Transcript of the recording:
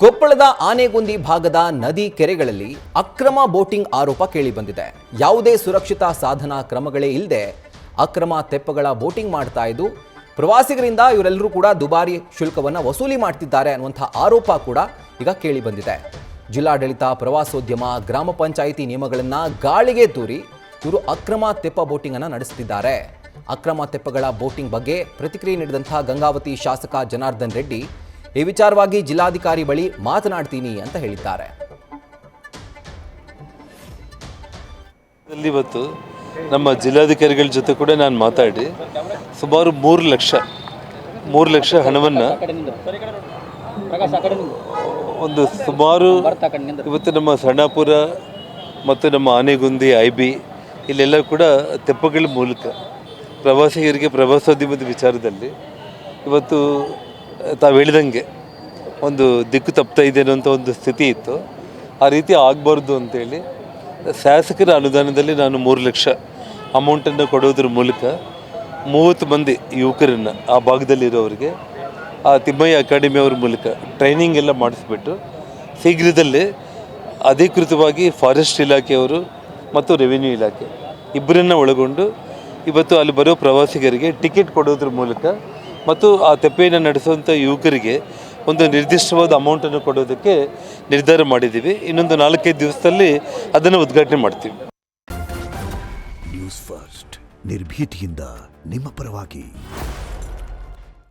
ಕೊಪ್ಪಳದ ಆನೆಗುಂದಿ ಭಾಗದ ನದಿ ಕೆರೆಗಳಲ್ಲಿ ಅಕ್ರಮ ಬೋಟಿಂಗ್ ಆರೋಪ ಕೇಳಿಬಂದಿದೆ. ಯಾವುದೇ ಸುರಕ್ಷಿತ ಸಾಧನಾ ಕ್ರಮಗಳೇ ಇಲ್ಲದೆ ಅಕ್ರಮ ತೆಪ್ಪಗಳ ಬೋಟಿಂಗ್ ಮಾಡ್ತಾ ಇದ್ದು ಪ್ರವಾಸಿಗರಿಂದ ಇವರೆಲ್ಲರೂ ಕೂಡ ದುಬಾರಿ ಶುಲ್ಕವನ್ನು ವಸೂಲಿ ಮಾಡ್ತಿದ್ದಾರೆ ಅನ್ನುವಂಥ ಆರೋಪ ಕೂಡ ಈಗ ಕೇಳಿಬಂದಿದೆ. ಜಿಲ್ಲಾಡಳಿತ, ಪ್ರವಾಸೋದ್ಯಮ, ಗ್ರಾಮ ಪಂಚಾಯಿತಿ ನಿಯಮಗಳನ್ನು ಗಾಳಿಗೆ ತೂರಿ ಇವರು ಅಕ್ರಮ ತೆಪ್ಪ ಬೋಟಿಂಗ್ ಅನ್ನು ನಡೆಸುತ್ತಿದ್ದಾರೆ. ಅಕ್ರಮ ತೆಪ್ಪಗಳ ಬೋಟಿಂಗ್ ಬಗ್ಗೆ ಪ್ರತಿಕ್ರಿಯೆ ನೀಡಿದಂಥ ಗಂಗಾವತಿ ಶಾಸಕ ಜನಾರ್ದನ್ ರೆಡ್ಡಿ ಈ ವಿಚಾರವಾಗಿ ಜಿಲ್ಲಾಧಿಕಾರಿ ಬಳಿ ಮಾತನಾಡ್ತೀನಿ ಅಂತ ಹೇಳಿದ್ದಾರೆ. ಇವತ್ತು ನಮ್ಮ ಜಿಲ್ಲಾಧಿಕಾರಿಗಳ ಜೊತೆ ಕೂಡ ನಾನು ಮಾತಾಡಿ ಸುಮಾರು 3 ಲಕ್ಷ ಹಣವನ್ನು ಒಂದು ಸುಮಾರು ಇವತ್ತು ನಮ್ಮ ಸಣ್ಣಪುರ ಮತ್ತು ನಮ್ಮ ಆನೆಗುಂದಿ IB ಇಲ್ಲೆಲ್ಲ ಕೂಡ ತೆಪ್ಪಗಳ ಮೂಲಕ ಪ್ರವಾಸಿಗರಿಗೆ ಪ್ರವಾಸೋದ್ಯಮದ ವಿಚಾರದಲ್ಲಿ ಇವತ್ತು ತಾವು ಹೇಳಿದಂಗೆ ಒಂದು ದಿಕ್ಕು ತಪ್ತಾ ಇದೆ ಅನ್ನೋಂಥ ಒಂದು ಸ್ಥಿತಿ ಇತ್ತು. ಆ ರೀತಿ ಆಗಬಾರ್ದು ಅಂತೇಳಿ ಶಾಸಕರ ಅನುದಾನದಲ್ಲಿ ನಾನು 3 ಲಕ್ಷ ಅಮೌಂಟನ್ನು ಕೊಡೋದ್ರ ಮೂಲಕ 30 ಮಂದಿ ಯುವಕರನ್ನು ಆ ಭಾಗದಲ್ಲಿರೋರಿಗೆ ಆ ತಿಮ್ಮಯ್ಯ ಅಕಾಡೆಮಿ ಅವ್ರ ಮೂಲಕ ಟ್ರೈನಿಂಗ್ ಎಲ್ಲ ಮಾಡಿಸ್ಬಿಟ್ಟು ಶೀಘ್ರದಲ್ಲೇ ಅಧಿಕೃತವಾಗಿ ಫಾರೆಸ್ಟ್ ಇಲಾಖೆಯವರು ಮತ್ತು ರೆವಿನ್ಯೂ ಇಲಾಖೆ ಇಬ್ಬರನ್ನು ಒಳಗೊಂಡು ಇವತ್ತು ಅಲ್ಲಿ ಬರೋ ಪ್ರವಾಸಿಗರಿಗೆ ಟಿಕೆಟ್ ಕೊಡೋದ್ರ ಮೂಲಕ ಮತ್ತು ಆ ತೆಪ್ಪೆಯನ್ನು ನಡೆಸುವಂಥ ಯುವಕರಿಗೆ ಒಂದು ನಿರ್ದಿಷ್ಟವಾದ ಅಮೌಂಟನ್ನು ಕೊಡೋದಕ್ಕೆ ನಿರ್ಧಾರ ಮಾಡಿದ್ದೀವಿ. ಇನ್ನೊಂದು 4-5 ದಿವಸದಲ್ಲಿ ಅದನ್ನು ಉದ್ಘಾಟನೆ ಮಾಡ್ತೀವಿ. ನ್ಯೂಸ್ ಫಸ್ಟ್ ನಿರ್ಭೀತಿಯಿಂದ ನಿಮ್ಮ ಪರವಾಗಿ.